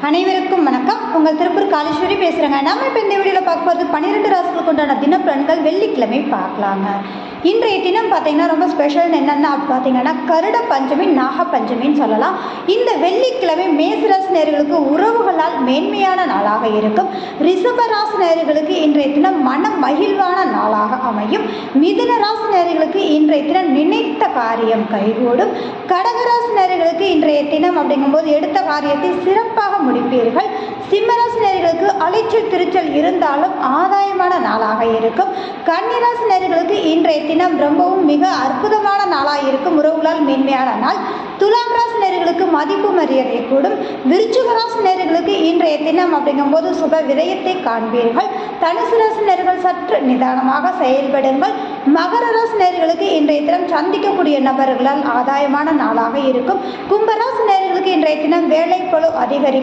அனைவருக்கும் வணக்கம். உங்கள் திருப்பூர் காளீஸ்வரி பேசுகிறேங்க. நம்ம இப்போ இந்த வீடியோவில் பார்க்க போகிறது 12 ராசிகளுக்கு உண்டான தினப்பலன்கள். வெள்ளிக்கிழமை பார்க்கலாங்க. இன்றைய தினம் பார்த்தீங்கன்னா ரொம்ப ஸ்பெஷல். என்னென்னா பார்த்தீங்கன்னா கருட பஞ்சமி, நாக பஞ்சமின்னு சொல்லலாம். இந்த வெள்ளிக்கிழமை மேசராசி நேயர்களுக்கு உறவுகளால் மேன்மையான நாளாக இருக்கும். ரிஷப ராசி நேயர்களுக்கு இன்றைய தினம் மன மகிழ்வான நாளாக அமையும். மிதுன ராசி நேயர்களுக்கு இன்றைய தினம் நினைத்த காரியம் கைகூடும். கடகராசி நேயர்களுக்கு இன்றைய தினம் அப்படிங்கும்போது எடுத்த காரியத்தை சிறப்பாக முடிப்பீர்கள். சிம்மராசி நேயர்களுக்கு அலைச்சல் திருச்சல் இருந்தாலும் ஆதாயமான நாளாக இருக்கும். கன்னிராசி நேயர்களுக்கு இன்றைய தினம் ரொம்பவும் மிக அற்புதமான நாளாக இருக்கும். உறவுகளால் மேன்மையான நாள். துலாம் ராசி நேயர்களுக்கு மதிப்பு மரியாதை கூடும். விருச்சிக ராசி நேயர்களுக்கு இன்றைய தினம் அப்படிங்கும்போது சுப விரயத்தை காண்பீர்கள். தனுசு ராசி நேயர்கள் சற்று நிதானமாக செயல்படுங்கள். மகர ராசி நேயர்களுக்கு இன்றைய தினம் சந்திக்கக்கூடிய நபர்களால் ஆதாயமான நாளாக இருக்கும். கும்பராசி நேயர்களுக்கு இன்றைய தினம் வேலை பளு அதிகரிக்கும்.